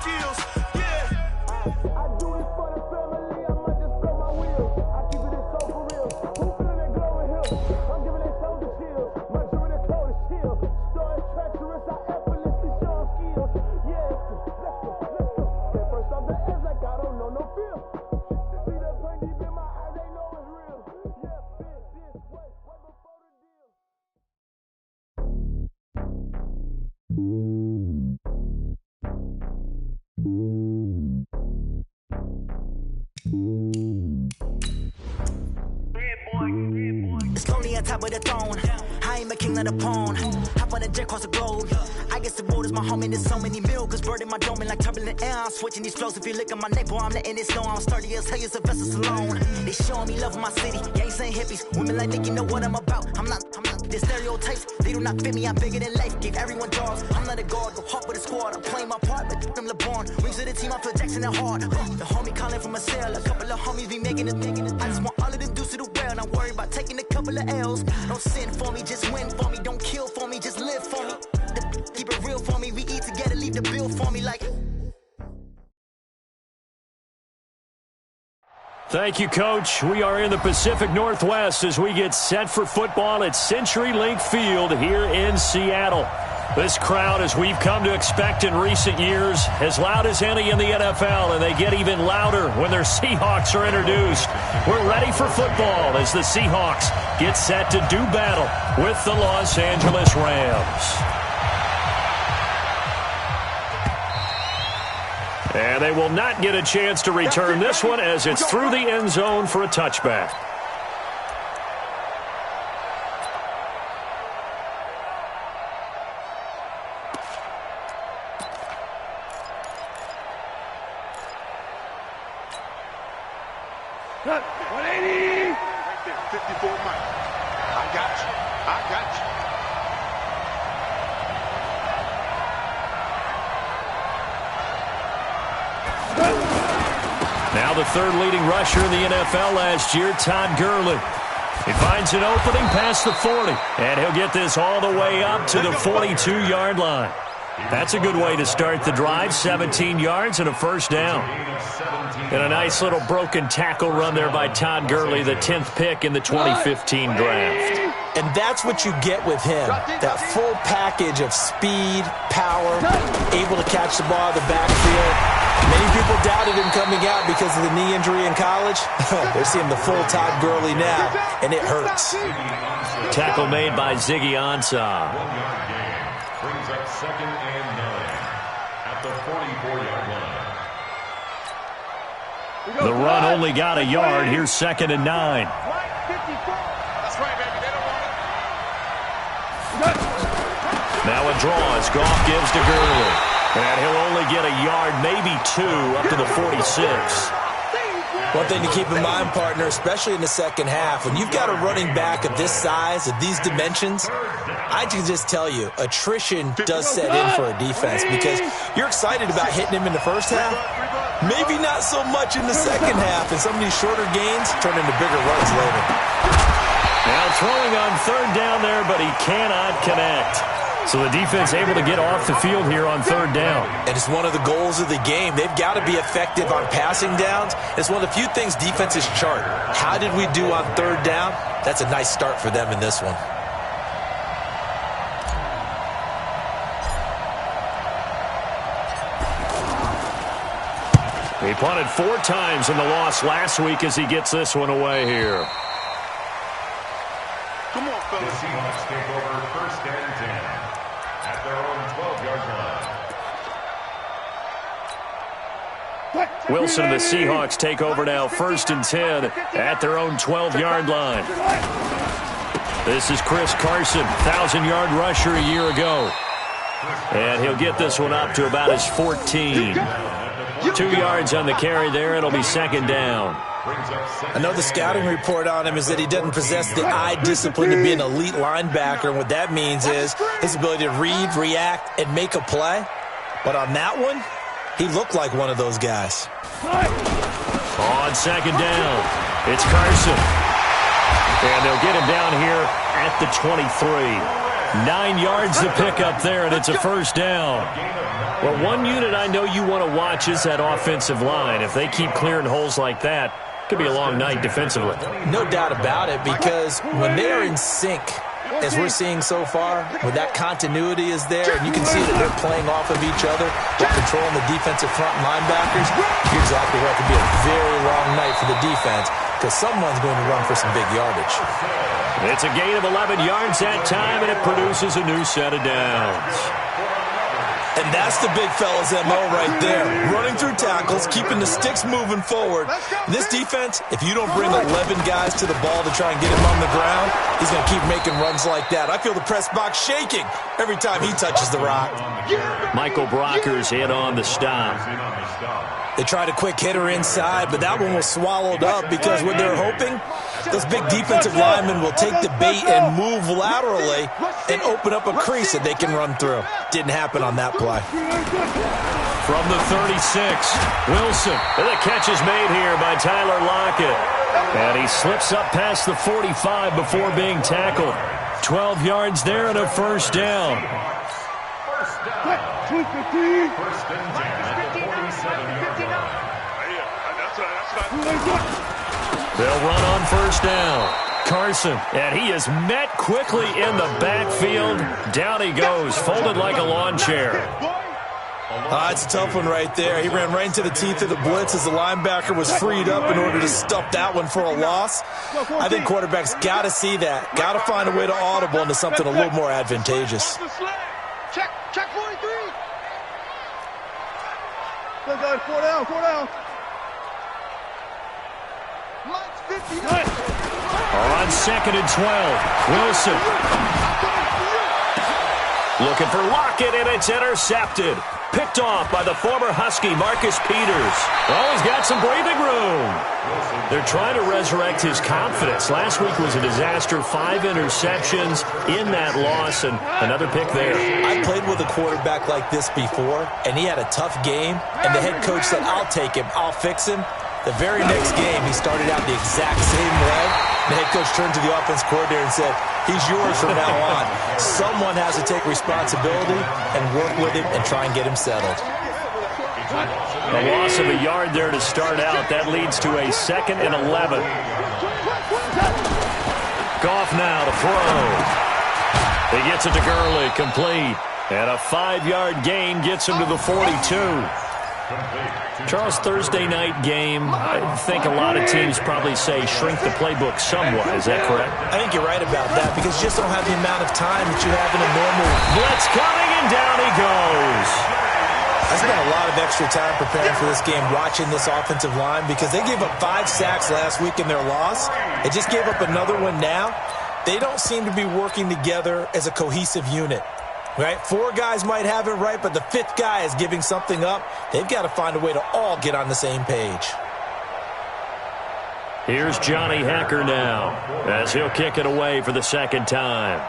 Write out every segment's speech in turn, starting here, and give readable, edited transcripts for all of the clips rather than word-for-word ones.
skills. Yeah. I do it for the family, I might just spell my wheels. I keep it so for real. Who feeling that glowing hill? I'm giving it shoulder chills. My jewelry that cold as chill. Story treacherous, I effortlessly show skills. Yeah, let's go. Okay, first off the edge like I don't know no feel. See the pain deep in my eyes, they know it's real. Yeah, fit this way before the deal. It's lonely on top of the throne. I ain't a king of the pawn. Hop on a jet across the globe. I guess the road is my home and there's so many milkers burning my dome like turbulent air. I'm switching these flows. If you look at my neck, boy, I'm letting it snow. I'm sturdy as hell, Sylvester Stallone. They showing me love in my city. Gangs ain't hippies. Women like Nick, you know what I'm about. I'm not. The stereotypes, they do not fit me. I'm bigger than life. Give everyone jobs. I'm not a guard. Go hard with a squad. I'm playing my part, but them LeBron. Rings to the team. I feel Jackson and hard. The homie calling from a cell. A couple of homies be making it. I just want all of them dudes to do well. Not worry about taking a couple of L's. Don't sin for me, just win for me. Don't kill for me, just live for me. Keep it real for me. We eat together, leave the bill for me like. Thank you, Coach. We are in the Pacific Northwest as we get set for football at CenturyLink Field here in Seattle. This crowd, as we've come to expect in recent years, as loud as any in the NFL, and they get even louder when their Seahawks are introduced. We're ready for football as the Seahawks get set to do battle with the Los Angeles Rams. And they will not get a chance to return this one as it's through the end zone for a touchback. Good. 180. Right there, 54 Mike. I got you. I got you. Now the third leading rusher in the NFL last year, Todd Gurley. He finds an opening past the 40, and he'll get this all the way up to the 42-yard line. That's a good way to start the drive, 17 yards and a first down. And a nice little broken tackle run there by Todd Gurley, the 10th pick in the 2015 draft. And that's what you get with him, that full package of speed, power, able to catch the ball in the backfield. Many people doubted him coming out because of the knee injury in college. They're seeing the full Todd Gurley now, and it hurts. Tackle made by Ziggy Ansah. Brings up 2nd and 9 at the 44-yard line. The run only got a yard. Here's 2nd and 9. That's right, baby. They don't want it. Now a draw as Goff gives to Gurley. And he'll only get a yard, maybe 2, up to the 46. One thing to keep in mind, partner, especially in the second half, when you've got a running back of this size, of these dimensions, I can just tell you, attrition does set in for a defense because you're excited about hitting him in the first half, maybe not so much in the second half, and some of these shorter gains turn into bigger runs later. Now throwing on third down there, but he cannot connect. So the defense able to get off the field here on third down. And it's one of the goals of the game. They've got to be effective on passing downs. It's one of the few things defenses chart. How did we do on third down? That's a nice start for them in this one. He punted 4 times in the loss last week as he gets this one away here. Come on, fellas. The Seahawks take over 1st and 10 at their own 12-yard line. Wilson and the Seahawks take over now 1st and 10 at their own 12-yard line. This is Chris Carson, 1,000-yard rusher a year ago. And he'll get this one up to about his 14. 2 yards on the carry there. It'll be 2nd down. I know the scouting report on him is that he doesn't possess the eye discipline to be an elite linebacker. And what that means is his ability to read, react, and make a play. But on that one, he looked like one of those guys. On 2nd down, it's Carson. And they'll get him down here at the 23. 9 yards to pick up there, and it's a first down. Well, one unit I know you want to watch is that offensive line. If they keep clearing holes like that, it could be a long night defensively. No doubt about it, because when they are in sync, as we're seeing so far, when that continuity is there, and you can see that they're playing off of each other, they're controlling the defensive front linebackers, you're exactly right. It could be a very long night for the defense, because someone's going to run for some big yardage. It's a gain of 11 yards that time, and it produces a new set of downs. And that's the big fella's MO right there. Running through tackles, keeping the sticks moving forward. This defense, if you don't bring 11 guys to the ball to try and get him on the ground, he's going to keep making runs like that. I feel the press box shaking every time he touches the rock. Michael Brockers in on the stop. They tried a quick hitter inside, but that one was swallowed up because what they're hoping, those big defensive linemen will take the bait and move laterally and open up a crease that they can run through. Didn't happen on that play. From the 36, Wilson. And the catch is made here by Tyler Lockett. And he slips up past the 45 before being tackled. 12 yards there and a first down. They'll run on first down. Carson, and he is met quickly in the backfield. Down he goes, folded like a lawn chair. It's a tough one right there. He ran right into the teeth of the blitz as the linebacker was freed up in order to stuff that one for a loss. I think quarterbacks got to see that. Got to find a way to audible into something a little more advantageous. Check 43. Good guys, 4 down, 4 down. Mike's 59. On 2nd and 12, Wilson. Looking for Lockett, and it's intercepted. Picked off by the former Husky, Marcus Peters. Oh, he's got some breathing room. They're trying to resurrect his confidence. Last week was a disaster. 5 interceptions in that loss, and another pick there. I played with a quarterback like this before, and he had a tough game, and the head coach said, I'll take him, I'll fix him. The very next game, he started out the exact same way. The head coach turned to the offense coordinator and said, he's yours from now on. Someone has to take responsibility and work with him and try and get him settled. A loss of a yard there to start out. That leads to a 2nd and 11. Goff now to throw. He gets it to Gurley, complete. And a 5-yard gain gets him to the 42. Charles, Thursday night game, I think a lot of teams probably say shrink the playbook somewhat. Is that correct? I think you're right about that because you just don't have the amount of time that you have in a normal. Blitz coming, and down he goes. I spent a lot of extra time preparing for this game, watching this offensive line because they gave up 5 sacks last week in their loss. They just gave up another one now. They don't seem to be working together as a cohesive unit. Right? 4 guys might have it right, but the 5th guy is giving something up. They've got to find a way to all get on the same page. Here's Johnny Hacker now as he'll kick it away for the 2nd time.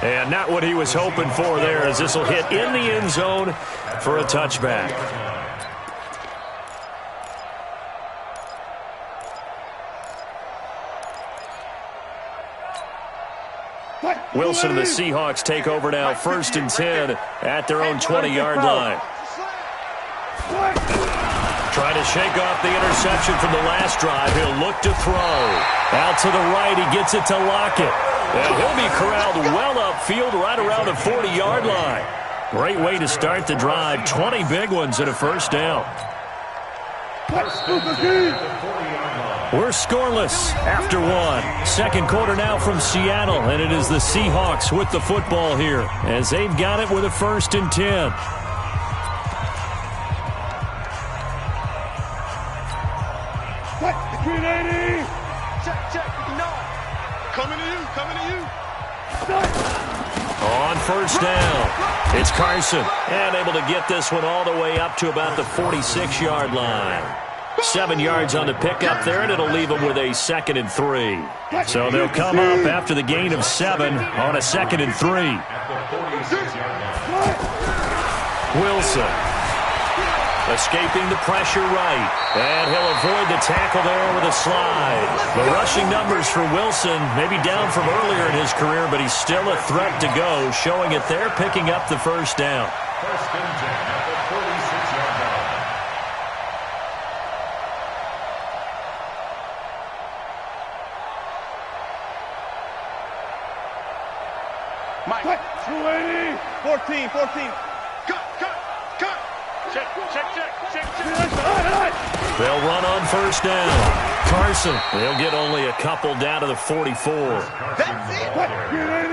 And not what he was hoping for there, as this will hit in the end zone for a touchback. Wilson and the Seahawks take over now, 1st and 10 at their own 20-yard line. Trying to shake off the interception from the last drive. He'll look to throw. Out to the right, he gets it to Lockett. And he'll be corralled well upfield right around the 40-yard line. Great way to start the drive. 20 big ones and a first down. We're scoreless after 1. 2nd quarter now from Seattle, and it is the Seahawks with the football here as they've got it with a 1st and 10. On 1st down, it's Carson, and able to get this one all the way up to about the 46-yard line. 7 yards on the pickup there, and it'll leave them with a 2nd and 3. So they'll come up after the gain of 7 on a 2nd and 3. Wilson. Escaping the pressure right. And he'll avoid the tackle there with a slide. The rushing numbers for Wilson maybe down from earlier in his career, but he's still a threat to go, showing it there, picking up the first down. First and 10 at the 46-yard line. Mike. 280. 14. Cut. Check. They'll run on first down. Carson, they'll get only a couple down to the 44.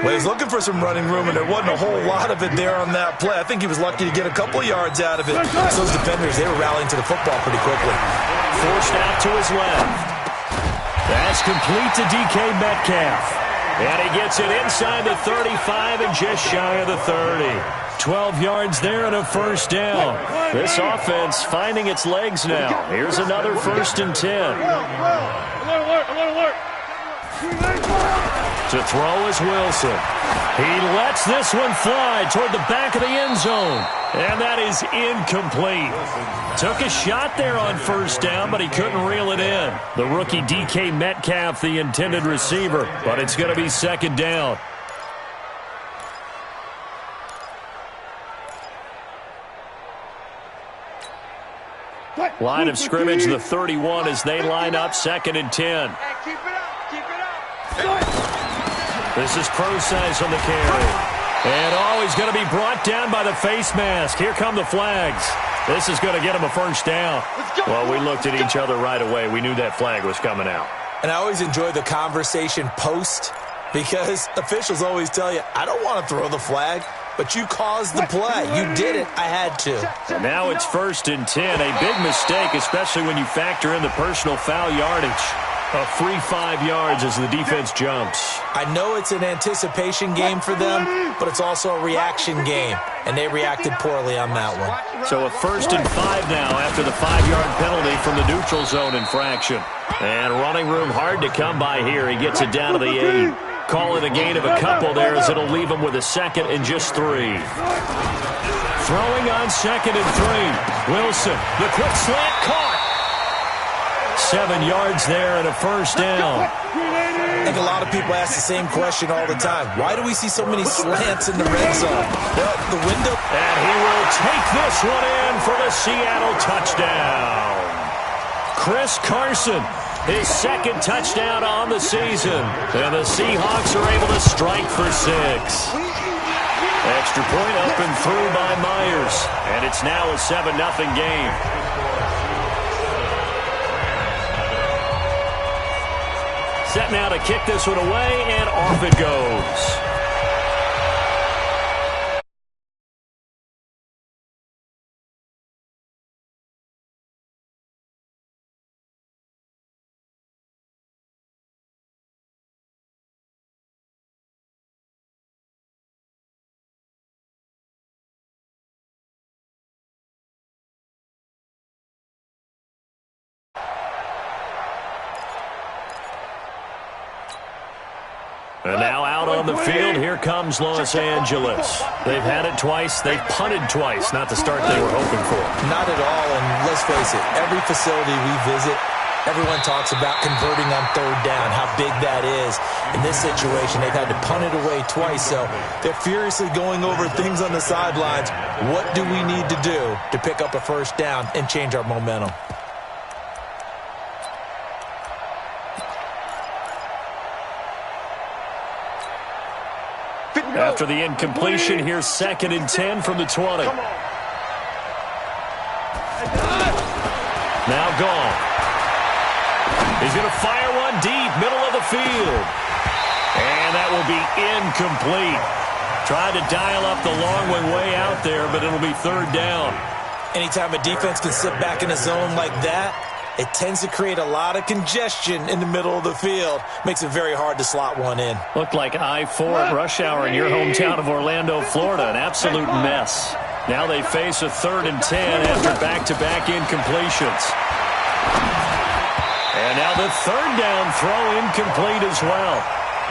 Well, he's looking for some running room, and there wasn't a whole lot of it there on that play. I think he was lucky to get a couple yards out of it. Those defenders, they were rallying to the football pretty quickly. Forced out to his left. That's complete to DK Metcalf. And he gets it inside the 35 and just shy of the 30. 12 yards there and a first down. This offense finding its legs now. Here's another first and 10. Alert. To throw is Wilson. He lets this one fly toward the back of the end zone. And that is incomplete. Took a shot there on first down, but he couldn't reel it in. The rookie DK Metcalf, the intended receiver, but it's going to be second down. Line of scrimmage, the 31 as they line up second and 10. Keep it up. This is Process on the carry. And he's going to be brought down by the face mask. Here come the flags. This is going to get him a first down. Well, we looked at each other right away. We knew that flag was coming out. And I always enjoy the conversation post because officials always tell you, I don't want to throw the flag, but you caused the play. You did it. I had to. And now it's first and 10. A big mistake, especially when you factor in the personal foul yardage. A free 5 yards as the defense jumps. I know it's an anticipation game for them, but it's also a reaction game, and they reacted poorly on that one. So a first and 5 now after the 5-yard penalty from the neutral zone infraction. And running room hard to come by here. He gets it down to the 8. Call it a gain of a couple there as it'll leave him with a second and just 3. Throwing on second and 3. Wilson, the quick slant caught. 7 yards there and a first down. I think a lot of people ask the same question all the time. Why do we see so many slants in the red zone? Well, the window. And he will take this one in for the Seattle touchdown. Chris Carson, his second touchdown on the season. And the Seahawks are able to strike for 6. Extra point up and through by Myers. And it's now a 7-0 game. Set now to kick this one away, and off it goes. And now out on the field, here comes Los Angeles. They've had it twice. They've punted twice. Not the start they were hoping for. Not at all, and let's face it, every facility we visit, everyone talks about converting on third down, how big that is. In this situation, they've had to punt it away twice, so they're furiously going over things on the sidelines. What do we need to do to pick up a first down and change our momentum? After the incompletion, here's second and 10 from the 20. Now gone. He's going to fire one deep, middle of the field. And that will be incomplete. Tried to dial up the long way out there, but it'll be third down. Anytime a defense can sit back in a zone like that, it tends to create a lot of congestion in the middle of the field. Makes it very hard to slot one in. Looked like I-4 at rush hour in your hometown of Orlando, Florida. An absolute mess. Now they face a third and 10 after back-to-back incompletions. And now the third down throw incomplete as well.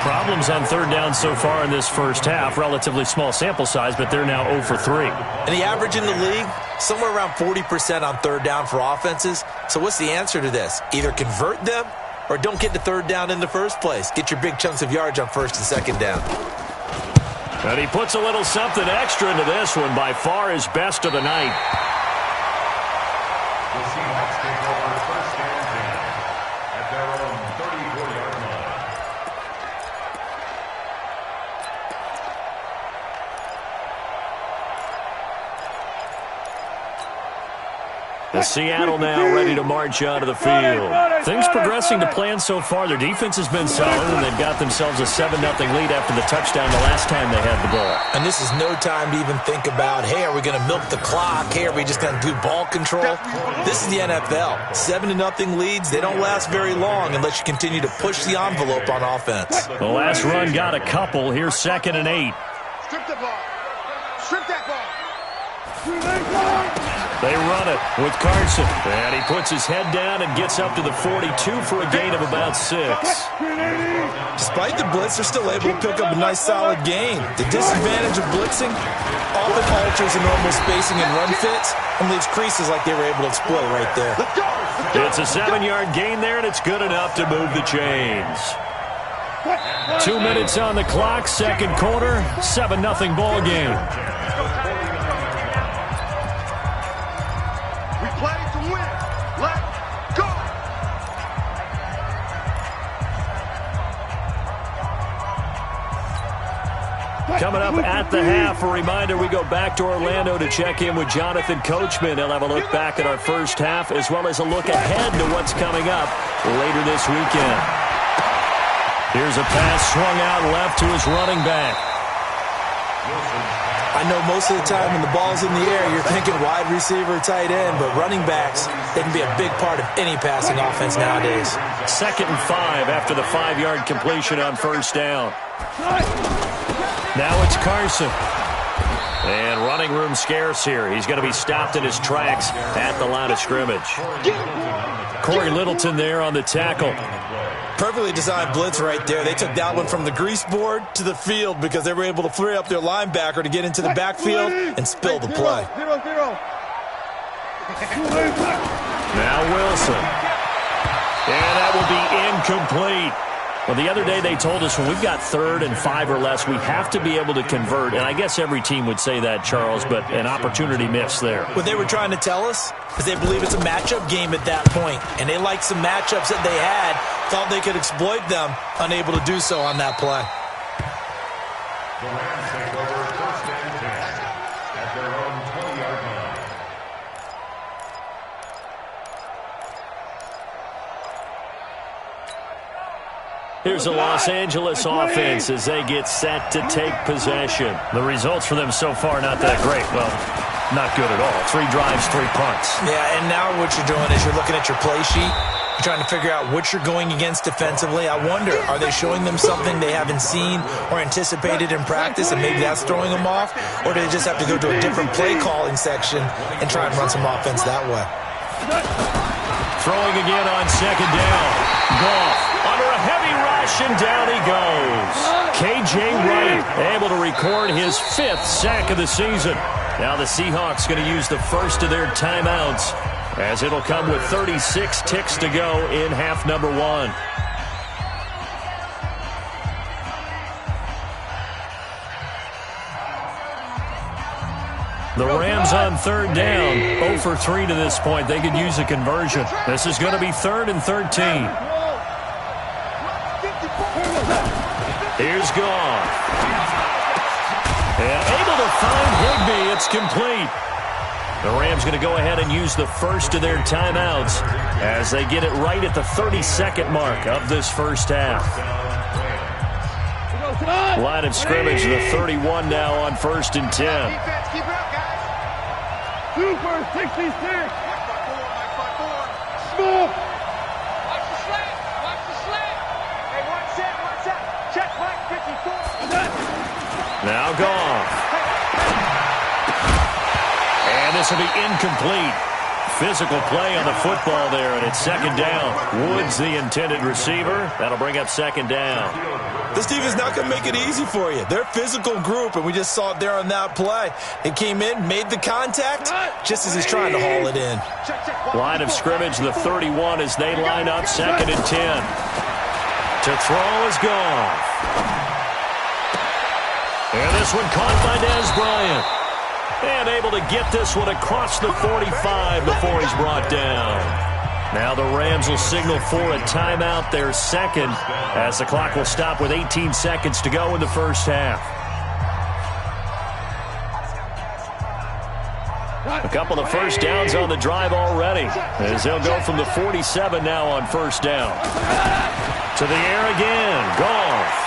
Problems on third down so far in this first half. Relatively small sample size, but they're now 0 for 3. And the average in the league, somewhere around 40% on third down for offenses. So what's the answer to this? Either convert them or don't get to third down in the first place. Get your big chunks of yards on first and second down. And he puts a little something extra into this one. By far his best of the night. The Seahawks take over first and 10 at their own 34-yard line. The Seattle now ready to march out of the field. Things progressing to plan so far. Their defense has been solid, and they've got themselves a 7-0 lead after the touchdown the last time they had the ball. And this is no time to even think about, hey, are we going to milk the clock? Hey, are we just going to do ball control? This is the NFL. 7-0 leads, they don't last very long unless you continue to push the envelope on offense. The last run got a couple. Here's 2nd and 8. Strip the ball. Strip that ball. They run it with Carson. And he puts his head down and gets up to the 42 for a gain of about 6. Despite the blitz, they're still able to pick up a nice, solid gain. The disadvantage of blitzing often alters the normal spacing and run fits and leaves creases like they were able to exploit right there. It's a 7-yard gain there, and it's good enough to move the chains. 2 minutes on the clock, second quarter, 7-0 ball game. Play to win. Let's go. Coming up at the half, a reminder, we go back to Orlando to check in with Jonathan Coachman. He'll have a look back at our first half as well as a look ahead to what's coming up later this weekend. Here's a pass swung out left to his running back. I know most of the time when the ball's in the air, you're thinking wide receiver, tight end, but running backs, they can be a big part of any passing offense nowadays. 2nd and 5 after the 5-yard completion on first down. Now it's Carson. And running room scarce here. He's going to be stopped in his tracks at the line of scrimmage. Corey Littleton there on the tackle. Perfectly designed blitz right there. They took that one from the grease board to the field because they were able to free up their linebacker to get into the backfield and spill the play. Now Wilson. And that will be incomplete. Well, the other day they told us when we've got 3rd and 5 or less, we have to be able to convert. And I guess every team would say that, Charles, but an opportunity missed there. What they were trying to tell us is they believe it's a matchup game at that point. And they liked some matchups that they had, thought they could exploit them, unable to do so on that play. The Rams take over first and 10 at their own 20-yard line. Here's a Los Angeles offense as they get set to take possession. The results for them so far not that great. Well, not good at all. 3 drives, 3 punts. Yeah, and now what you're doing is you're looking at your play sheet. You're trying to figure out what you're going against defensively. I wonder, are they showing them something they haven't seen or anticipated in practice, and maybe that's throwing them off? Or do they just have to go to a different play calling section and try and run some offense that way? Throwing again on 2nd down. Goff under a heavy rush, and down he goes. K.J. Wright able to record his 5th sack of the season. Now the Seahawks going to use the first of their timeouts as it'll come with 36 ticks to go in half number 1. The Rams on 3rd down, 0 for 3 to this point. They could use a conversion. This is going to be 3rd and 13. Here's Goff. And able to find Higbee. It's complete. The Rams going to go ahead and use the first of their timeouts as they get it right at the 32nd mark of this first half. Line of scrimmage, the 31 now on 1st and 10. Keep it up, guys. 2 for 66. Small. Watch the slant. Watch the slant. Hey, watch that. Watch that. Check right 54. Now Goff. And this will be incomplete. physical play on the football there, and it's second down. Woods, the intended receiver. That'll bring up second down. This team is not going to make it easy for you. They're a physical group, and we just saw it there on that play. It came in, made the contact, just as he's trying to haul it in. Line of scrimmage, the 31, as they line up, second and 10. To throw is Goff. And this one caught by Dez Bryant. And able to get this one across the 45 before he's brought down. Now the Rams will signal for a timeout, their second, as the clock will stop with 18 seconds to go in the first half. A couple of first downs on the drive already, as they'll go from the 47 now on first down. To the air again, Goff.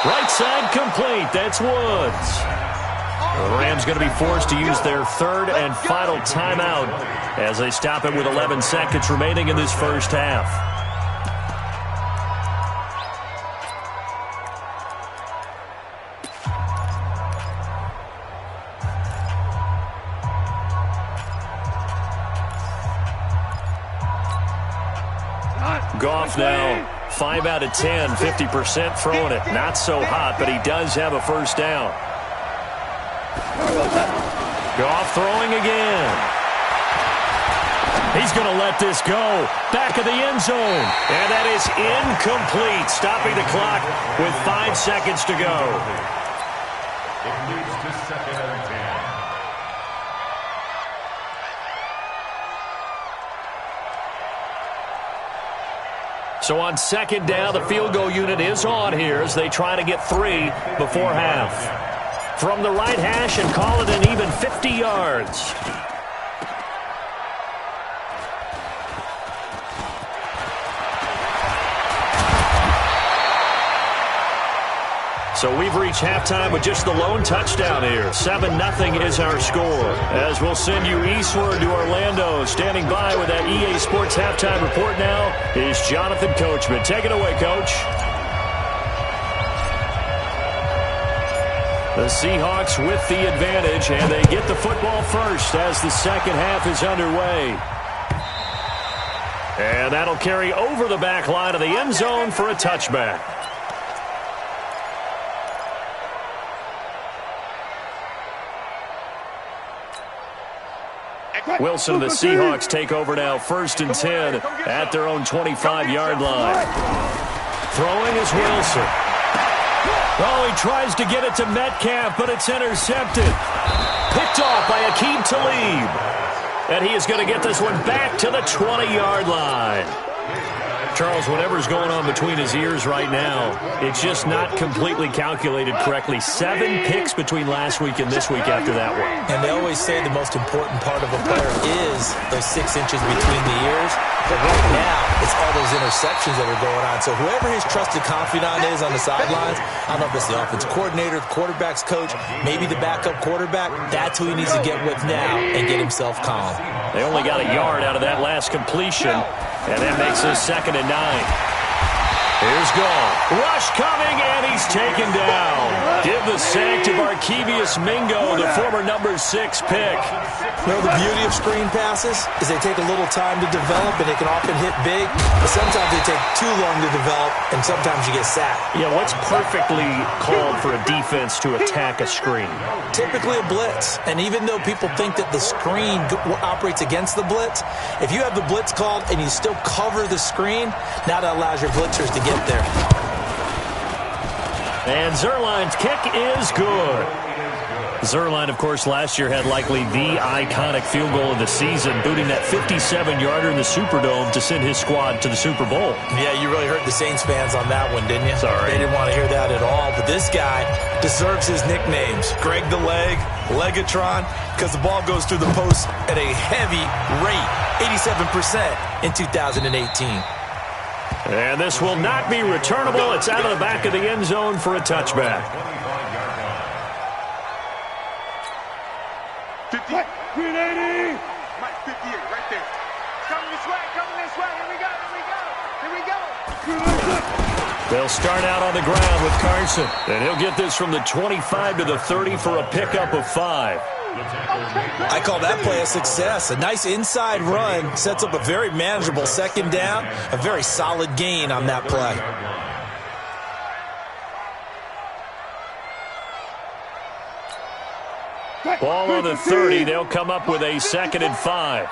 Right side complete, that's Woods. The Rams going to be forced to use their third and final timeout as they stop it with 11 seconds remaining in this first half. Goff now 5 out of 10, 50% throwing it. Not so hot, but he does have a first down. Goff throwing again. He's going to let this go. Back of the end zone. And that is incomplete. Stopping the clock with 5 seconds to go. It leads to second and 10. So on second down, the field goal unit is on here as they try to get 3 before half. From the right hash and call it an even 50 yards. So we've reached halftime with just the lone touchdown here. 7-0 is our score. As we'll send you eastward to Orlando. Standing by with that EA Sports halftime report now is Jonathan Coachman. Take it away, Coach. The Seahawks with the advantage, and they get the football first as the second half is underway. And that'll carry over the back line of the end zone for a touchback. Wilson, the Seahawks take over now, first and 10 at their own 25-yard line. Throwing is Wilson. Oh, he tries to get it to Metcalf, but it's intercepted. Picked off by Aqib Talib. And he is going to get this one back to the 20-yard line. Charles, whatever's going on between his ears right now, it's just not completely calculated correctly. 7 picks between last week and this week after that one. And they always say the most important part of a player is those 6 inches between the ears. But right now, it's all those interceptions that are going on. So whoever his trusted confidant is on the sidelines, I don't know if it's the offensive coordinator, the quarterback's coach, maybe the backup quarterback, that's who he needs to get with now and get himself calm. They only got a yard out of that last completion, and that makes this second and 9. Here's Goff. Rush coming, and he's taken down. Give the sack to Barkevious Mingo, the former number 6 pick. You know, the beauty of screen passes is they take a little time to develop, and they can often hit big, but sometimes they take too long to develop, and sometimes you get sacked. Yeah, what's perfectly called for a defense to attack a screen? Typically a blitz, and even though people think that the screen operates against the blitz, if you have the blitz called and you still cover the screen, now that allows your blitzers to get there. And Zerline's kick is good. Zerline, of course, last year had likely the iconic field goal of the season, booting that 57-yarder in the Superdome to send his squad to the Super Bowl. Yeah, you really hurt the Saints fans on that one, didn't you? Sorry. They didn't want to hear that at all. But this guy deserves his nicknames. Greg the Leg, Legatron, because the ball goes through the post at a heavy rate, 87% in 2018. And this will not be returnable. It's out of the back of the end zone for a touchback. 380. Mike, 58, right there. Coming this way, Here we go. They'll start out on the ground with Carson. And he'll get this from the 25 to the 30 for a pickup of 5. I call that play a success. A nice inside run sets up a very manageable second down, a very solid gain on that play. Ball on the 30. They'll come up with a 2nd and 5.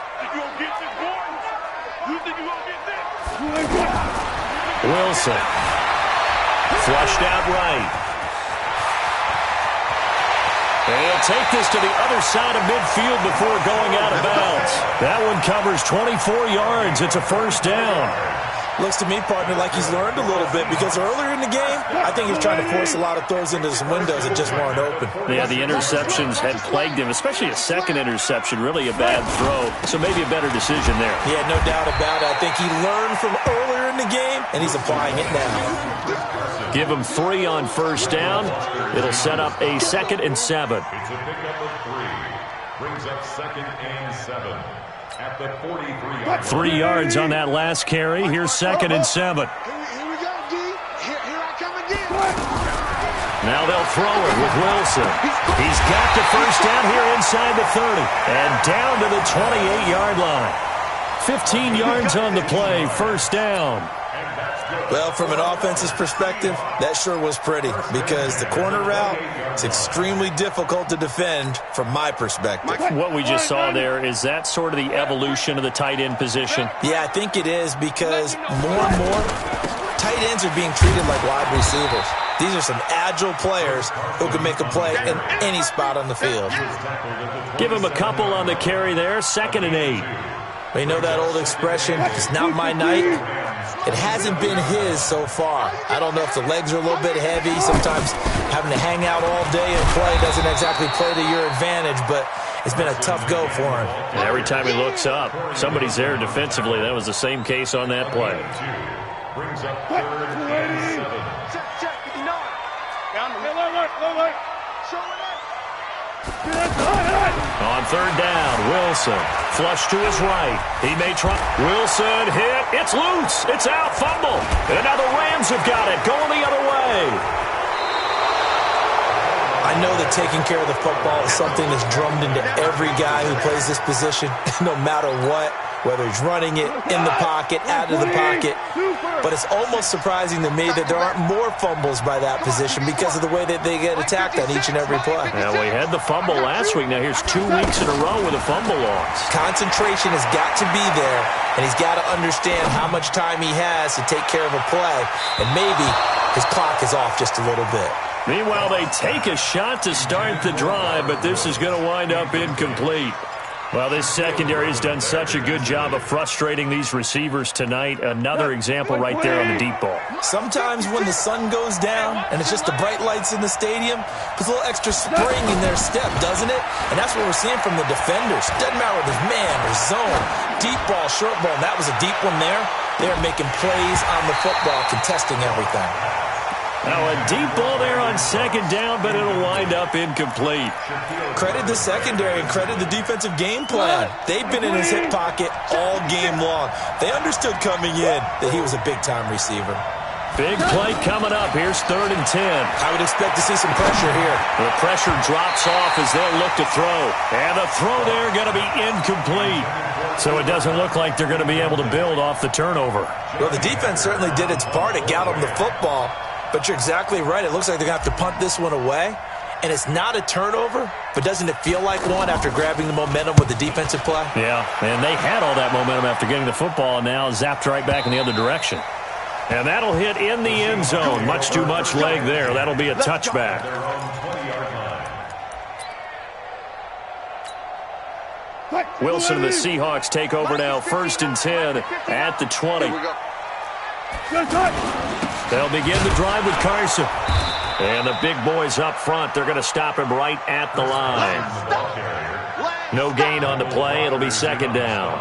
Wilson. Flushed out right. They'll take this to the other side of midfield before going out of bounds. That one covers 24 yards. It's a first down. Looks to me, partner, like he's learned a little bit because earlier in the game, I think he was trying to force a lot of throws into some windows that just weren't open. Yeah, the interceptions had plagued him, especially a second interception, really a bad throw. So maybe a better decision there. Yeah, no doubt about it. I think he learned from earlier in the game, and he's applying it now. Give him 3 on first down. It'll set up a 2nd and 7. It's a pickup of 3. Brings up 2nd and 7 at the 43-yard. 3 yards on that last carry. Here's 2nd and 7. Here we go, D. Here I come again. Now they'll throw it with Wilson. He's got the first down here inside the 30. And down to the 28-yard line. 15 yards on the play. First down. Well, from an offense's perspective, that sure was pretty because the corner route is extremely difficult to defend from my perspective. What we just saw there, is that sort of the evolution of the tight end position? Yeah, I think it is because more and more tight ends are being treated like wide receivers. These are some agile players who can make a play in any spot on the field. Give him a couple on the carry there. 2nd and 8. Well, you know that old expression, it's not my night? It hasn't been his so far. I don't know if the legs are a little bit heavy. Sometimes having to hang out all day and play doesn't exactly play to your advantage, but it's been a tough go for him. And every time he looks up, somebody's there defensively. That was the same case on that play. Brings up 3rd and 7. Check. You know it. Down the middle. Look. Show it up. On 3rd down, Wilson. Flush to his right. He may try. Wilson hit. It's loose. It's out. Fumble. And now the Rams have got it. Going the other way. I know that taking care of the football is something that's drummed into every guy who plays this position, no matter what, whether he's running it, in the pocket, out of the pocket. But it's almost surprising to me that there aren't more fumbles by that position because of the way that they get attacked on each and every play. Now, we had the fumble last week. Now, here's 2 weeks in a row with a fumble loss. Concentration has got to be there, and he's got to understand how much time he has to take care of a play, and maybe his clock is off just a little bit. Meanwhile, they take a shot to start the drive, but this is going to wind up incomplete. Well, this secondary has done such a good job of frustrating these receivers tonight. Another example right there on the deep ball. Sometimes when the sun goes down and it's just the bright lights in the stadium, puts a little extra spring in their step, doesn't it? And that's what we're seeing from the defenders. Doesn't matter whether there's man or zone, deep ball, short ball. And that was a deep one there. They're making plays on the football, contesting everything. Now a deep ball there on 2nd down, but it'll wind up incomplete. Credit the secondary and credit the defensive game plan. They've been in his hip pocket all game long. They understood coming in that he was a big-time receiver. Big play coming up. Here's 3rd and 10. I would expect to see some pressure here. The pressure drops off as they'll look to throw. And the throw there going to be incomplete. So it doesn't look like they're going to be able to build off the turnover. Well, the defense certainly did its part. It got them the football. But you're exactly right. It looks like they're going to have to punt this one away. And it's not a turnover, but doesn't it feel like one after grabbing the momentum with the defensive play? Yeah, and they had all that momentum after getting the football and now zapped right back in the other direction. And that'll hit in the end zone. Much too much leg there. That'll be a touchback. Wilson and the Seahawks take over now. 1st and 10 at the 20. They'll begin the drive with Carson. And the big boys up front, they're going to stop him right at the line. No gain on the play. It'll be 2nd down.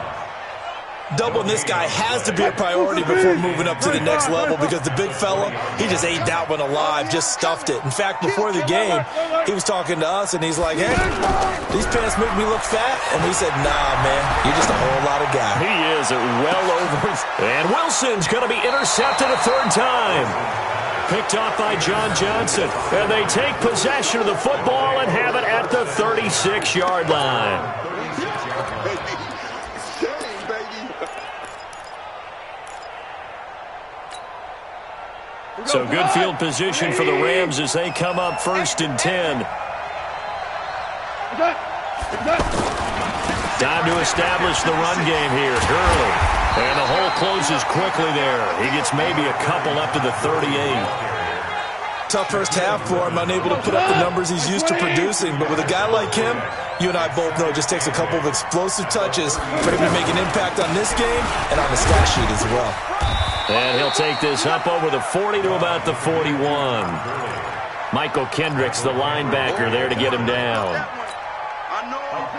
Doubling this guy has to be a priority before moving up to the next level because the big fella, he just ate that one alive, just stuffed it. In fact, before the game, he was talking to us, and he's like, hey, these pants make me look fat? And we said, nah, man, you're just a whole lot of guy. He is well over. And Wilson's going to be intercepted a 3rd time. picked off by John Johnson. And they take possession of the football and have it at the 36-yard line. So good field position for the Rams as they come up 1st and 10. Time to establish the run game here. Gurley. And the hole closes quickly there. He gets maybe a couple up to the 38. Tough first half for him, unable to put up the numbers he's used to producing. But with a guy like him, you and I both know it just takes a couple of explosive touches for him to make an impact on this game and on the stat sheet as well. And he'll take this up over the 40 to about the 41. Michael Kendricks, the linebacker, there to get him down.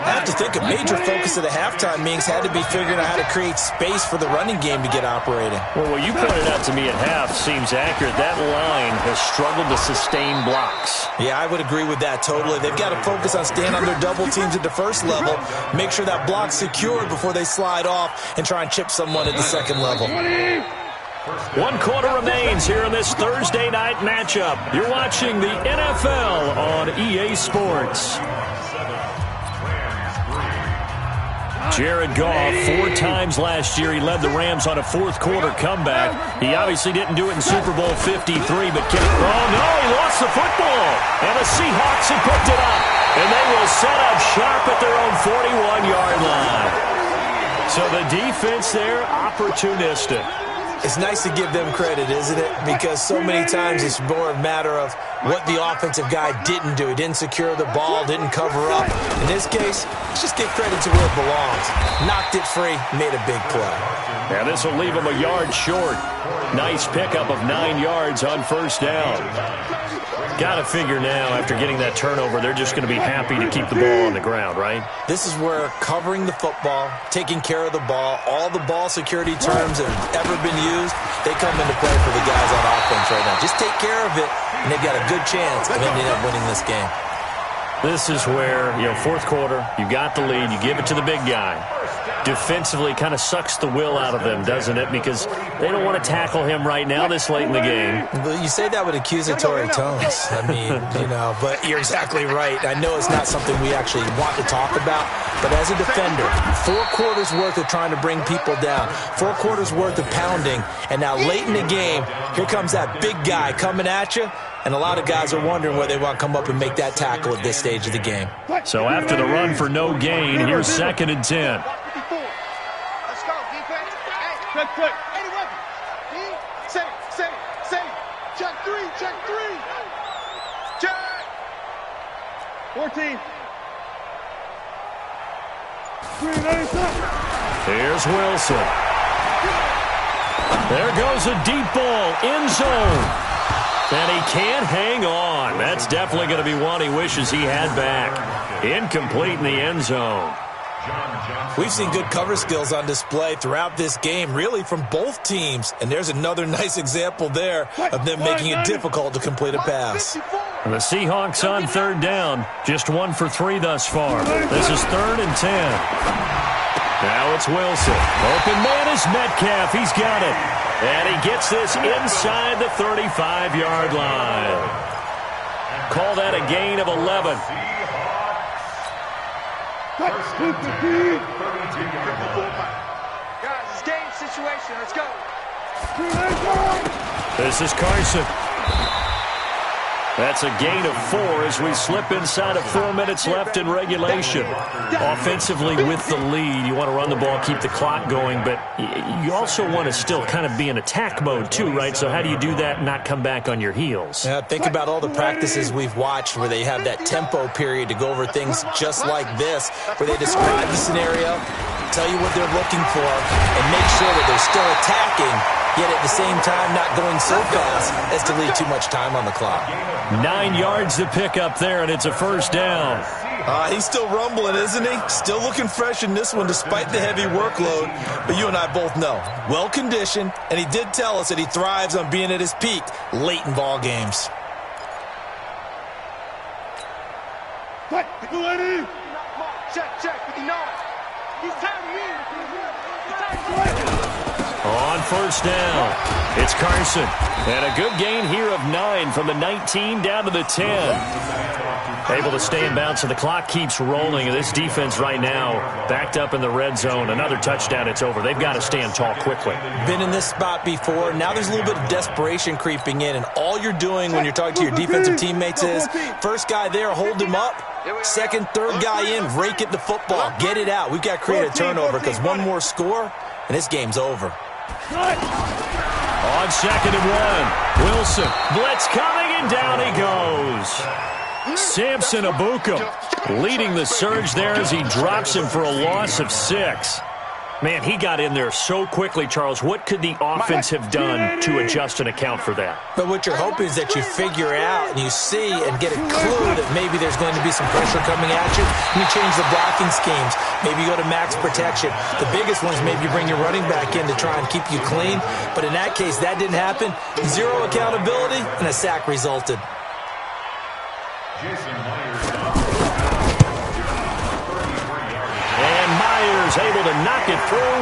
I have to think a major focus of the halftime meetings had to be figuring out how to create space for the running game to get operating. Well, what you pointed out to me at half seems accurate. That line has struggled to sustain blocks. Yeah, I would agree with that totally. They've got to focus on staying on their double teams at the first level, make sure that block's secured before they slide off and try and chip someone at the second level. 1 quarter remains here in this Thursday night matchup. You're watching the NFL on EA Sports. Jared Goff, 4 times last year, he led the Rams on a fourth-quarter comeback. He obviously didn't do it in Super Bowl 53, but oh, no, he lost the football. And the Seahawks have picked it up. And they will set up sharp at their own 41-yard line. So the defense there, opportunistic. It's nice to give them credit, isn't it? Because so many times it's more a matter of what the offensive guy didn't do. He didn't secure the ball, didn't cover up. In this case, let's just give credit to where it belongs. Knocked it free, made a big play. Yeah, this will leave him a yard short. Nice pickup of 9 yards on first down. Got to figure now, after getting that turnover, they're just going to be happy to keep the ball on the ground, right? This is where covering the football, taking care of the ball, all the ball security terms that have ever been used, they come into play for the guys on offense right now. Just take care of it, and they've got a good chance of ending up winning this game. This is where, fourth quarter, you got the lead, you give it to the big guy. Defensively kind of sucks the will out of them, doesn't it? Because they don't want to tackle him right now this late in the game. Well, you say that with accusatory tones. I mean, but you're exactly right. I know it's not something we actually want to talk about, but as a defender, 4 quarters worth of trying to bring people down, 4 quarters worth of pounding, and now late in the game, here comes that big guy coming at you, and a lot of guys are wondering whether they want to come up and make that tackle at this stage of the game. So after the run for no gain, here's 2nd and 10. Let's go, defense. Hey, check. 81. Set it. Check 3. Check. 14. Here's Wilson. There goes a deep ball, end zone. And he can't hang on. That's definitely going to be one he wishes he had back. Incomplete in the end zone. We've seen good cover skills on display throughout this game, really from both teams. And there's another nice example there of them making it difficult to complete a pass. And the Seahawks on 3rd down. Just 1 for 3 thus far. This is 3rd and 10. Now it's Wilson. Open man is Metcalf. He's got it. And he gets this inside the 35-yard line. Call that a gain of 11. Guys, it's game situation. Let's go. This is Carson. That's a gain of 4 as we slip inside of 4 minutes left in regulation. Offensively with the lead, you want to run the ball, keep the clock going, but you also want to still kind of be in attack mode too, right? So how do you do that and not come back on your heels? Yeah, think about all the practices we've watched where they have that tempo period to go over things just like this, where they describe the scenario, tell you what they're looking for, and make sure that they're still attacking, yet at the same time not going so fast as to leave too much time on the clock. 9 yards to pick up there, and it's a first down. He's still rumbling, isn't he? Still looking fresh in this one despite the heavy workload. But you and I both know, well-conditioned, and he did tell us that he thrives on being at his peak late in ball games. Check. 59. He's tired of me. On first down. It's Carson. And a good gain here of 9 from the 19 down to the 10. Able to stay in bounds, so the clock keeps rolling. And this defense right now backed up in the red zone. Another touchdown, it's over. They've got to stand tall quickly. Been in this spot before. Now there's a little bit of desperation creeping in. And all you're doing when you're talking to your defensive teammates is, first guy there, hold him up. Second, third guy in, rake it the football. Get it out. We've got to create a turnover because one more score, and this game's over. On 2nd and 1, Wilson. Blitz coming, and down he goes. Samson Abuka leading the surge there as he drops him for a loss of 6. Man, he got in there so quickly, Charles. What could the offense have done to adjust and account for that? But what you're hoping is that you figure out and you see and get a clue that maybe there's going to be some pressure coming at you. You change the blocking schemes. Maybe you go to max protection. The biggest one is maybe you bring your running back in to try and keep you clean. But in that case, that didn't happen. Zero accountability, and a sack resulted. And Myers able to knock it through,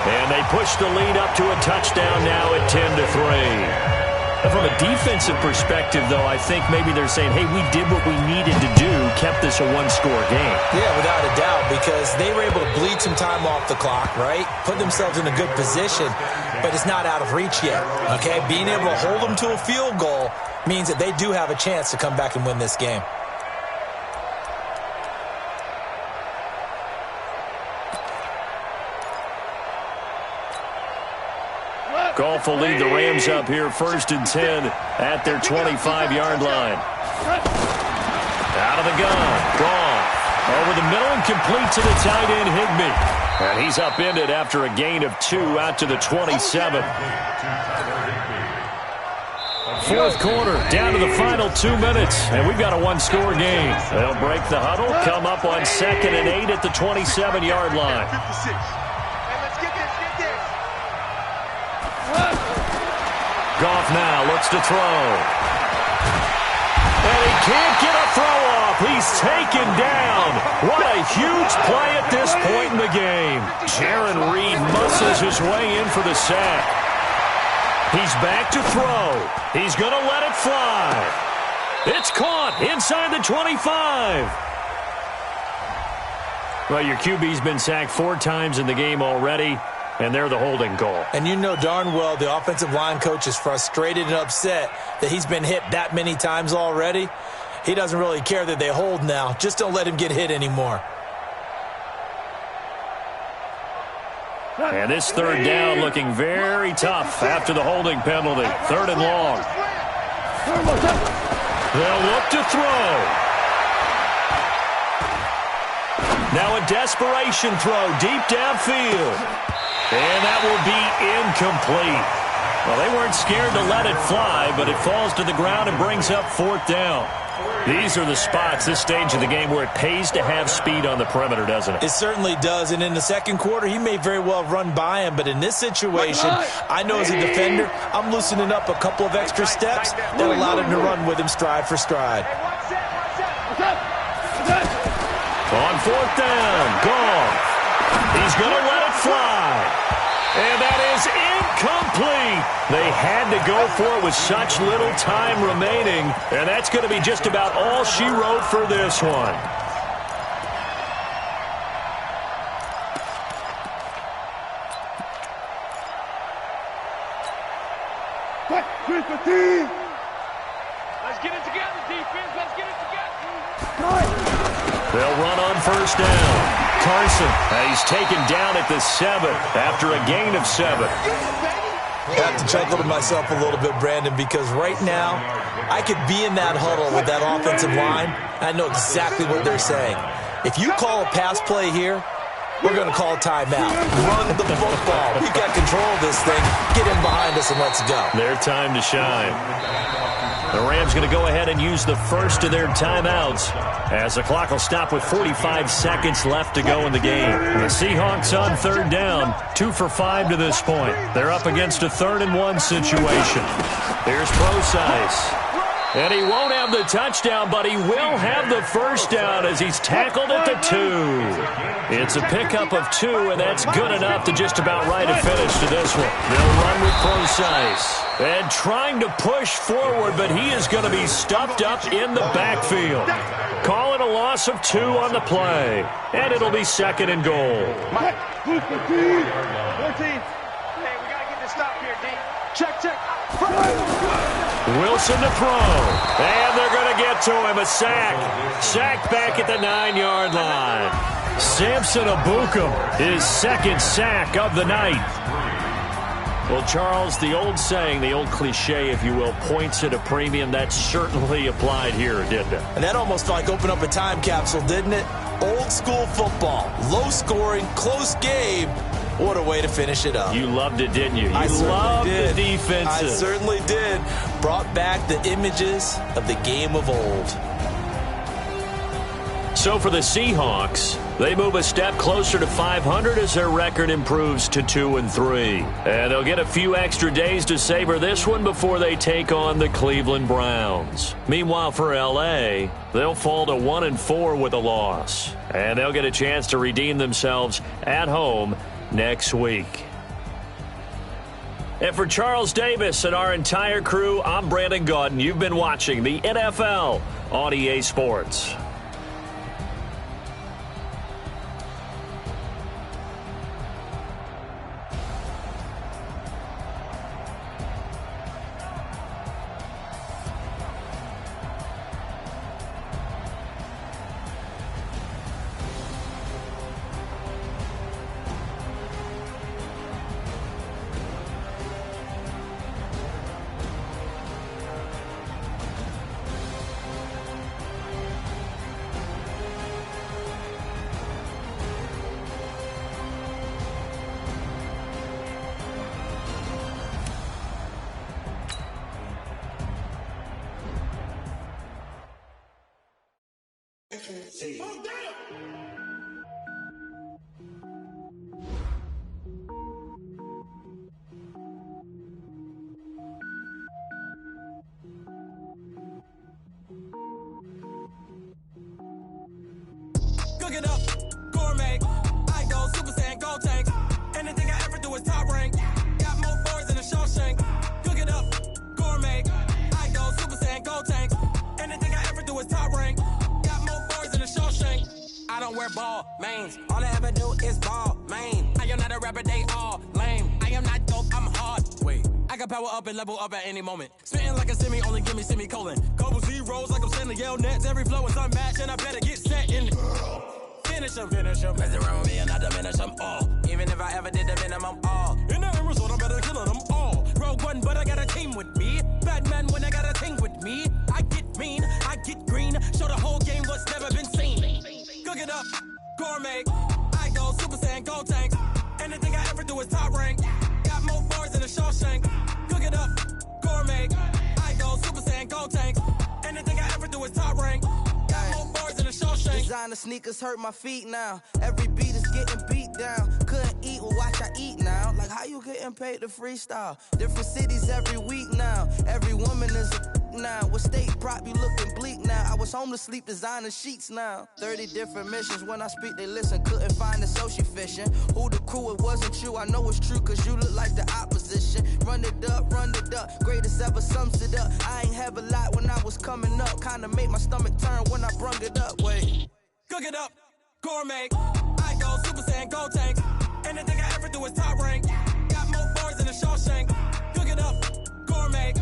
and they push the lead up to a touchdown now at 10-3. From a defensive perspective, though, I think maybe they're saying, hey, we did what we needed to do, kept this a one-score game. Yeah, without a doubt, because they were able to bleed some time off the clock, right? Put themselves in a good position, but it's not out of reach yet, okay? Being able to hold them to a field goal means that they do have a chance to come back and win this game. Goff will lead the Rams up here 1st and 10 at their 25-yard line. Out of the gun. Goff over the middle and complete to the tight end Higbee. And he's upended after a gain of 2 out to the 27. Fourth quarter, down to the final 2 minutes, and we've got a one-score game. They'll break the huddle, come up on 2nd and 8 at the 27-yard line. Goff now looks to throw. And he can't get a throw off. He's taken down. What a huge play at this point in the game. Jaron Reed muscles his way in for the sack. He's back to throw. He's going to let it fly. It's caught inside the 25. Well, your QB's been sacked 4 times in the game already, and they're the holding goal. And you know darn well the offensive line coach is frustrated and upset that he's been hit that many times already. He doesn't really care that they hold now. Just don't let him get hit anymore. And this 3rd down looking very tough after the holding penalty. 3rd and long. They'll look to throw. Now a desperation throw deep downfield. And that will be incomplete. Well, they weren't scared to let it fly, but it falls to the ground and brings up 4th down. These are the spots, this stage of the game, where it pays to have speed on the perimeter, doesn't it? It certainly does, and in the second quarter, he may very well run by him, but in this situation, I know as a defender, I'm loosening up a couple of extra steps that allowed him to run with him stride for stride. On 4th down, Goff. He's going to let it fly. And that is incomplete. They had to go for it with such little time remaining. And that's going to be just about all she wrote for this one. Let's get it together, defense. Let's get it together. They'll run on 1st down. Carson, he's taken down at the 7 after a gain of 7. I have to chuckle to myself a little bit, Brandon, because right now I could be in that huddle with that offensive line. I know exactly what they're saying. If you call a pass play here, we're going to call timeout. Run the football. We've got control of this thing. Get in behind us and let's go. Their time to shine. The Rams going to go ahead and use the first of their timeouts as the clock will stop with 45 seconds left to go in the game. The Seahawks on 3rd down, 2 for 5 to this point. They're up against a 3rd and 1 situation. Here's Procise. And he won't have the touchdown, but he will have the first down as he's tackled at the 2. It's a pickup of 2, and that's good enough to just about write a finish to this one. They'll run with Precise. And trying to push forward, but he is going to be stuffed up in the backfield. Call it a loss of 2 on the play. And it'll be 2nd and goal. 14. Hey, we got to get this stop here, D. Check. Wilson to throw. And they're going to get to him. A sack. Sacked back at the 9-yard line. Samson Abukum, his 2nd sack of the night. Well, Charles, the old saying, the old cliche, if you will, points at a premium, that certainly applied here, didn't it? And that almost like opened up a time capsule, didn't it? Old school football, low scoring, close game. What a way to finish it up. You loved it, didn't you? You loved the defenses. I certainly did. Brought back the images of the game of old. So for the Seahawks, they move a step closer to 500 as their record improves to 2-3. And they'll get a few extra days to savor this one before they take on the Cleveland Browns. Meanwhile, for L.A., they'll fall to 1-4 with a loss. And they'll get a chance to redeem themselves at home next week. And for Charles Davis and our entire crew, I'm Brandon Gaudin. You've been watching the NFL on EA Sports. Cooking up, gourmet, I go Super Saiyan, gold tank. Anything I ever do is top rank. Got more boards than a Shawshank. Cooking up, gourmet, I go Super Saiyan, gold tank. Anything I ever do is top rank. Got more boards than a Shawshank. I don't wear ball mains. All I ever do is ball main. I am not a rapper, they all lame. I am not dope, I'm hard. Wait, I can power up and level up at any moment. Spitting like a semi, only give me semicolon. Couple zeros like I'm sending yell nets. Every flow is unmatched and I better get set in. Finish them. Mess around with me and I diminish them all. Even if I ever did the minimum all. In the end result, I better kill them all. Rogue One, but I got a team with me. Batman when I got a thing with me. I get mean, I get green. Show the whole game what's never been seen. Cook it up, gourmet. I go Super Saiyan, gold tank. Anything I ever do is top rank. Got more boards than a Shawshank. Cook it up, gourmet. I go Super Saiyan, gold tank. Anything I ever do is top rank. Got more boards than a Shawshank. Designer sneakers hurt my feet now. Every beat is getting beat down. Couldn't eat, well watch I eat now. Like how you getting paid to freestyle? Different cities every week now. Every woman is a now. With state prop, you looking bleak now. I was home to sleep, designer sheets now. 30 different missions. When I speak, they listen. Couldn't find it, so she fishing. Who the crew? It wasn't you. I know it's true, cause you look like the opposition. Run it up. Greatest ever sums it up. I ain't have a lot when I was coming up. Kinda made my stomach turn when I brung it up. Wait. Cook it up, gourmet. I go Super Saiyan, gold tank. Anything I ever do is top rank. Got more boards than a Shawshank. Cook it up, gourmet.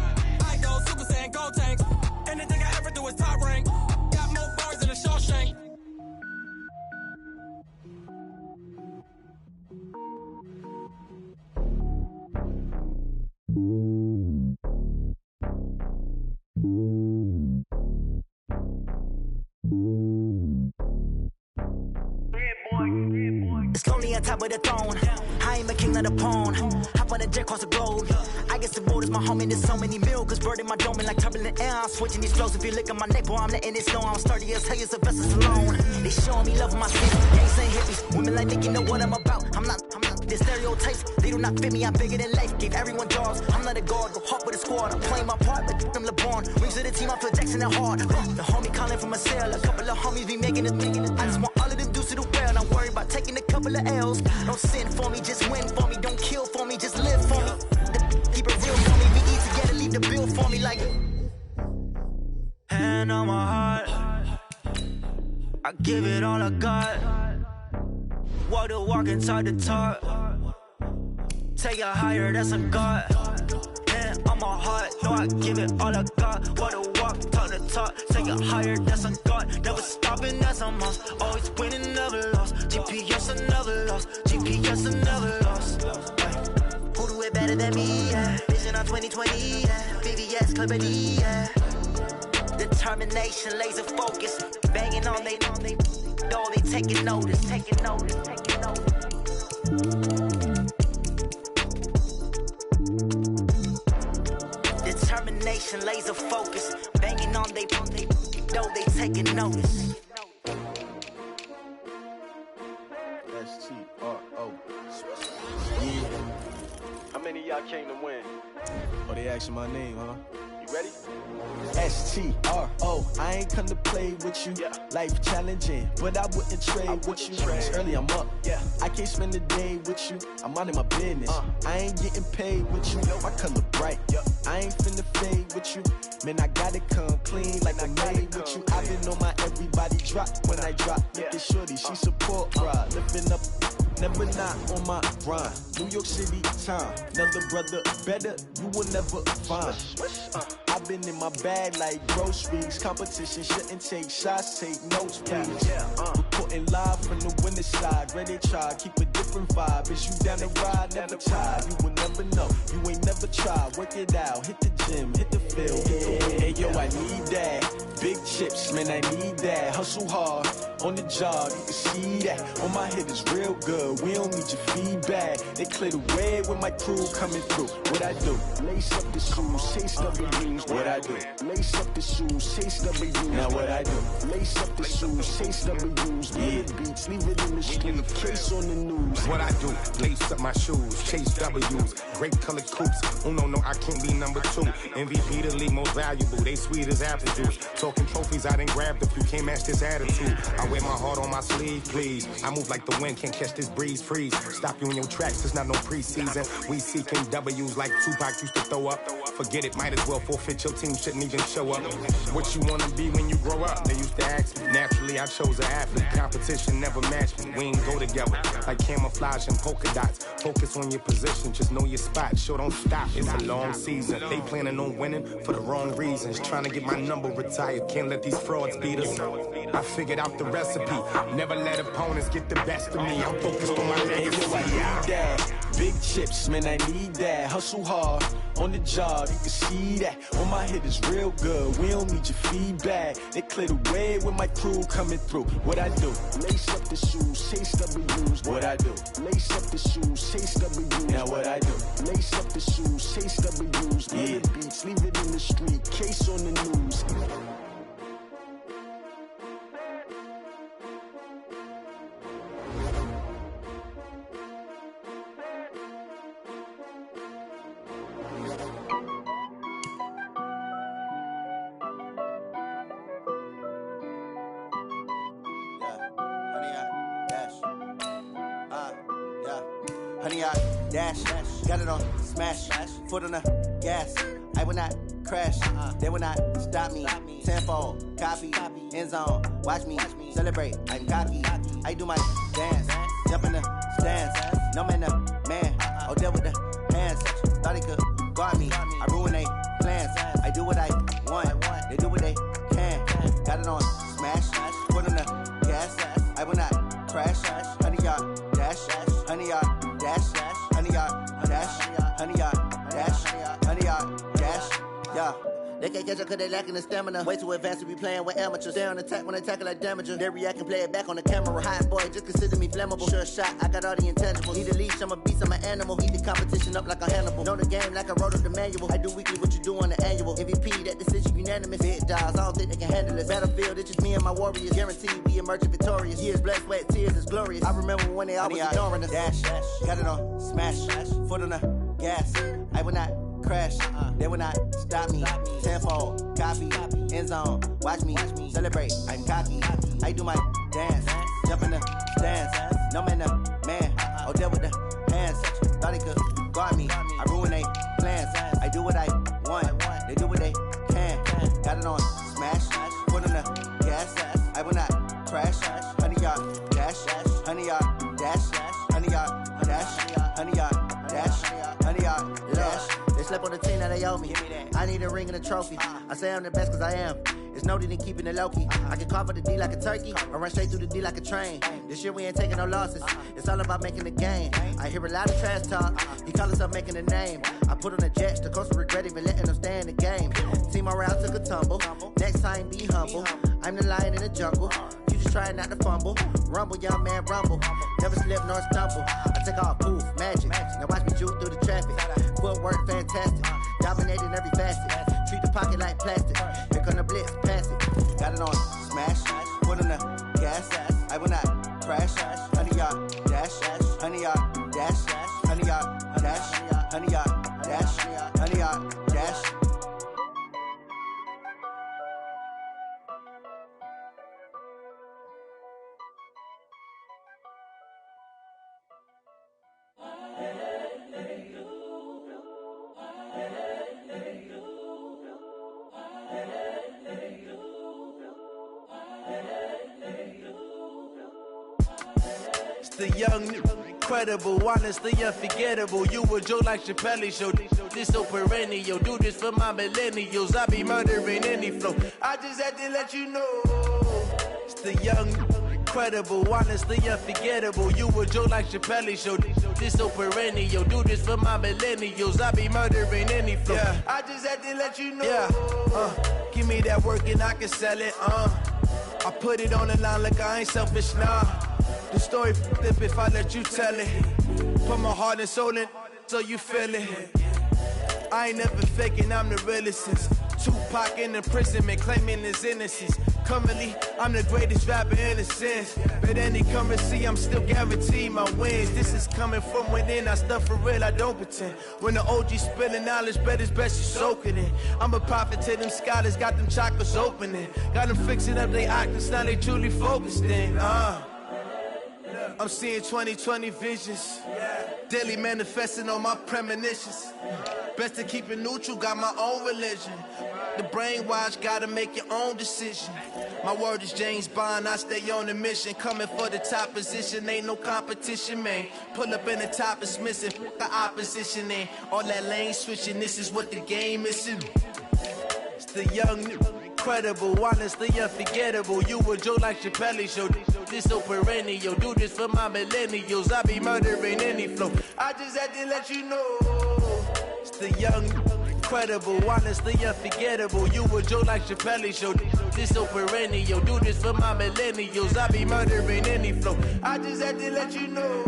I go Super Saiyan, gold tank. Anything I ever do is top rank. Got more boards than a Shawshank. It's lonely on top of the throne. I am a king of the pawn. Hop on a jet across the globe. I guess the world is my home and there's so many milk. Bird in my dome and like turbulent air. I'm switching these flows. If you look at my neck, boy, I'm letting it snow. I'm sturdy as hell, as a vessel alone. They showing me love in my city. Gangs ain't hippies. Women like Nicky know what I'm about. I'm not. The stereotypes, they don't do not fit me, I'm bigger than life. Gave everyone jobs, I'm not a guard, go hop with a squad. I'm playing my part like them LeBron. Rings to the team, I feel Jackson and hard. The homie calling from a cell, a couple of homies be making it. I just want all of them dudes to do well, not worry about taking a couple of L's. Don't sin for me, just win for me. Don't kill for me, just live for me. Keep it real for me, we eat together, leave the bill for me like. Hand on my heart, I give it all I got. Walk the walk and talk the talk. Take it higher, that's a God. Hand on my heart, no, I give it all I got. Walk the walk, talk the talk. Take it higher, that's a God. Never stopping, that's a must. Always winning, never lost. GPS, I never lost. GPS, I never lost. Who do it better than me? Yeah. Vision on 2020, yeah. VVS, Clippity, yeah. Determination, laser focus. Banging on they know they taking notice, taking notice, taking notice. Determination, laser focus. Banging on they know they taking notice. S-T-R-O. Yeah. How many of y'all came to win? Oh, they asking my name, huh? You ready? S-T-R-O. I ain't come to play with you. Yeah. Life challenging, but I wouldn't trade with you. It's early, I'm up. Yeah. I can't spend the day with you. I'm minding my business. I ain't getting paid with you. My color bright. Yeah. I ain't finna fade with you. Man, I gotta come clean like I'm made with you. I've been on my everybody drop when I drop. Look at shorty, she support ride. Lifting up, never not on my grind. New York City time. Another brother better, you will never find. I've been in my bag like groceries. Competition shouldn't take shots, take notes, please. Reporting live from the winning side. Ready to try, keep a different vibe. Is you down the ride, never tired. You will never know, you ain't never tried. Work it out, hit the gym, hit the field, hit the wind. Hey yo, I need that. Big chips, man, I need that. Hustle hard, on the job, you can see that. On my head is real good, we don't need your feedback. They clear the way with my crew coming through. What I do? Lace up the shoes, chase W's. What I do? Lace up the shoes, chase W's. Now what I do? Lace up the shoes, chase W's. Yeah, beats, leave it in the street, case on the news. What I do? Lace up my shoes, chase W's. Great colored coops. Oh no, I can't be number 2. MVP the league most valuable. They sweet as apple juice. Talking trophies, I didn't grab the few. Can't match this attitude. I wear my heart on my sleeve, please. I move like the wind, can't catch this breeze. Freeze. Stop you in your tracks. It's not no preseason. We seeking W's like Tupac used to throw up. Forget it, might as well forfeit. Your team shouldn't even show up. What you wanna be when you grow up? They used to ask me. Naturally, I chose an athlete. Competition never matched me. We ain't go together like camouflage and polka dots. Focus on your position, just know your spot. Sure, don't stop. It's a long season. They planning on winning for the wrong reasons. Trying to get my number retired. Can't let these frauds beat us. I figured out the recipe. Never let opponents get the best of me. I'm focused on my legacy. Big chips, man, I need that. Hustle hard, on the job, you can see that. On my head is real good, we don't need your feedback. They clear the way with my crew coming through. What I do? Lace up the shoes, chase W's. What I do? Lace up the shoes, chase W's. Now what I do? Lace up the shoes, chase W's. Yeah, beats, leave it in the street, case on the news. Honey, I dash, got it on smash, foot on the gas. I will not crash, they will not stop me. Tenfold, copy, end zone, watch me celebrate. I'm cocky, I do my dance, jump in the stands. No man, the man, oh, deal with the hands. Thought he could guard me, I ruin they plans. I do what I want, they do what they can. Got it on smash, foot on the gas. I will not crash, honey, y'all dash, honey, y'all dash, honey, y'all dash, honey, y'all dash, honey, y'all dash, yeah. They can't catch up cause they lacking the stamina. Way too advanced to be playing with amateurs. Stay on attack when they tackle like damager. They react and play it back on the camera. Hot boy, just consider me flammable. Sure shot, I got all the intangibles. Need a leash, I'm a beast, I'm an animal. Heat the competition up like a Hannibal. Know the game like I wrote up the manual. I do weekly what you do on the annual. MVP, that decision unanimous. randomest. Big dogs, I don't think they can handle this. Battlefield, it's just me and my warriors. Guaranteed we emerge victorious. Years, blood, sweat, tears is glorious. I remember when they always ignoring us. Dash, got it on, smash, foot on the gas. I will not crash, they will not stop me. Tenfold, copy, end zone, watch me celebrate. I'm cocky, I do my dance, jump in the stands. No man, man, oh, deal with the hands. Thought he could guard me, I ruin they plans. I do what I want, they do what they can. Got it on, smash, foot on the gas. I will not crash, 100-yard dash, 100-yard dash, 100-yard dash, 100-yard dash, 100-yard dash. They slept on the team that they owe me. I need a ring and a trophy. I say I'm the best cause I am. It's noted in keeping it low-key. I can carve for the D like a turkey, or run straight through the D like a train. This year we ain't taking no losses. It's all about making the game. I hear a lot of trash talk. He call himself making a name. I put on the Jets. The coach regret even letting them stay in the game. Team around took a tumble. Next time be humble. I'm the lion in the jungle. You just trying not to fumble. Rumble, young man, rumble. Never slip nor stumble. I take off, poof, magic. Now watch me juke through the traffic. Footwork fantastic. Dominating every facet. Treat the pocket like plastic. Here come the blitz, pass it. Got it on, smash. Foot on the gas. I will not crash. 100-yard dash. 100-yard dash. 100-yard dash. 100-yard dash. 100-yard dash. The young, incredible, honestly unforgettable. You a joke like Chappelle show. This so perennial. Do this for my millennials. I be murdering any flow. I just had to let you know. It's the young, incredible, honestly unforgettable. You a joke like Chappelle show. This so perennial. Do this for my millennials. I be murdering any flow. Yeah. I just had to let you know. Yeah. Give me that work and I can sell it. I put it on the line like I ain't selfish, nah. The story flip if I let you tell it. Put my heart and soul in so you feel it. I ain't never faking, I'm the realest since Tupac in imprisonment, claiming his innocence. Currently, I'm the greatest rapper in a sense. But any currency, I'm still guaranteed my wins. This is coming from within, I stuff for real, I don't pretend. When the OG spilling knowledge, bet it's best you soak it in. I'm a prophet to them scholars, got them chakras opening. Got them fixing up their octaves, now they truly focused in. I'm seeing 2020 visions. Daily manifesting on my premonitions. Best to keep it neutral, got my own religion. The brainwash, gotta make your own decision. My word is James Bond, I stay on the mission. Coming for the top position, ain't no competition, man. Pull up in the top, it's missing, the opposition in. All that lane switching, this is what the game is. It's the young, incredible, honestly unforgettable. You a joke like Chappelle show. This so perennial. Do this for my millennials. I be murdering any flow. I just had to let you know. It's the young, incredible, honestly unforgettable. You a joke like Chappelle show. This so perennial. Do this for my millennials. I be murdering any flow. I just had to let you know.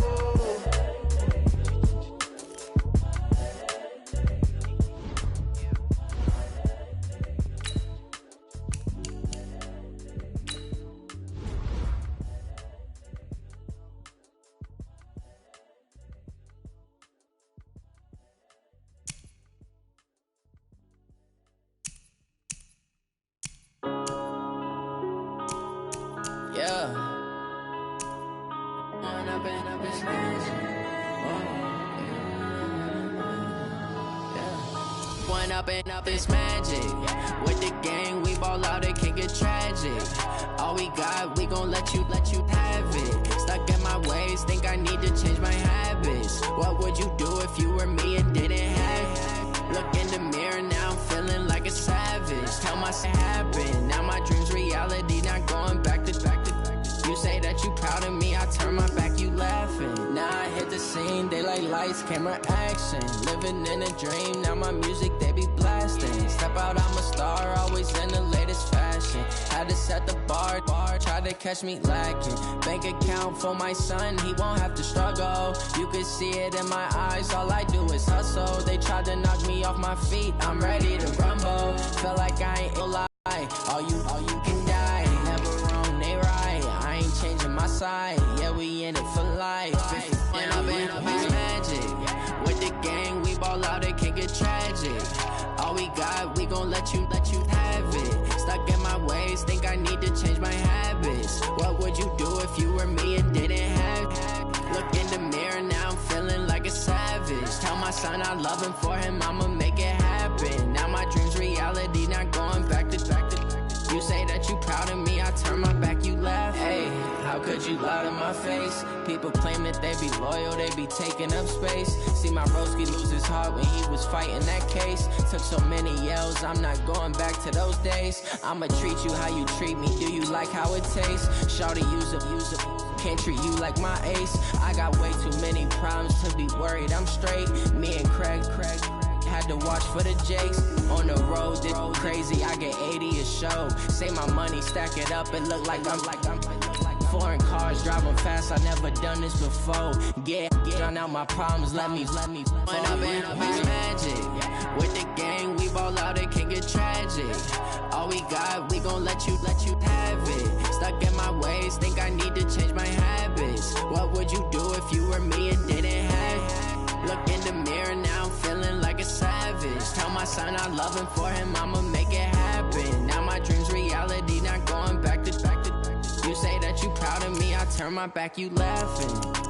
Up this magic. With the gang, we ball out, it can get tragic. All we got, we gon' let you have it. Stuck in my ways, think I need to change my habits. What would you do if you were me and didn't have it? Look in the mirror, now I'm feeling like a savage. Tell myself happen, now my dreams reality, not going back to. You say that you proud of me, I turn my back, you laughing. Now I hit the scene, daylight lights, camera action. Living in a dream, now my music, they be blasting. Step out, I'm a star, always in the latest fashion. smashing. Had to set the bar, tried to catch me lacking. Bank account for my son, he won't have to struggle. You could see it in my eyes, all I do is hustle. They tried to knock me off my feet, I'm ready to rumble. Felt like I ain't lie, all you can die. Never wrong, they right, I ain't changing my side. Yeah, we in it for life. When I've been magic, with the gang, we ball out, it can get tragic. All we got, we gon' let you have it. Stuck in my ways, think I need to change my habits. What would you do if you were me and didn't have it? Look in the mirror, now I'm feeling like a savage. Tell my son I love him, for him I'ma make it happen. Now my dream's reality, not going back to. You say that you proud of me, I turn my back, you laugh. Hey, how could you lie to my face? People claim that they be loyal, they be taking up space. See my broski lose his heart when he was fighting that case. Took so many yells, I'm not going back to those days. I'ma treat you how you treat me, do you like how it tastes? Shawty, use up, can't treat you like my ace. I got way too many problems to be worried, I'm straight. Me and Craig had to watch for the Jakes. On the road, this crazy, I get 80 a show. Say my money, stack it up, it look like I'm foreign cars, driving fast, I never done this before. Get drown out my problems, let me When I've been magic, with the gang, we ball out, it can get tragic. All we got, we gon' let you have it. Stuck in my ways, think I need to change my habits. What would you do if you were me and didn't have it? Look in the mirror, now I'm feeling like a savage. Tell my son I love him, for him I'ma make it happen. Now my dream's reality, not going back to. You say that you proud of me, I turn my back, you laughing.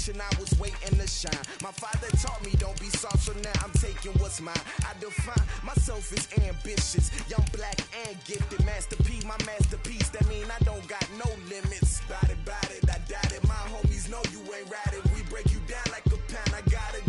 I was waiting to shine. My father taught me don't be soft, so now I'm taking what's mine. I define myself as ambitious, young, black, and gifted. Master P, my masterpiece. That mean I don't got no limits. Bout it, I doubt it. My homies know you ain't ratted. We break you down like a pound. I got it.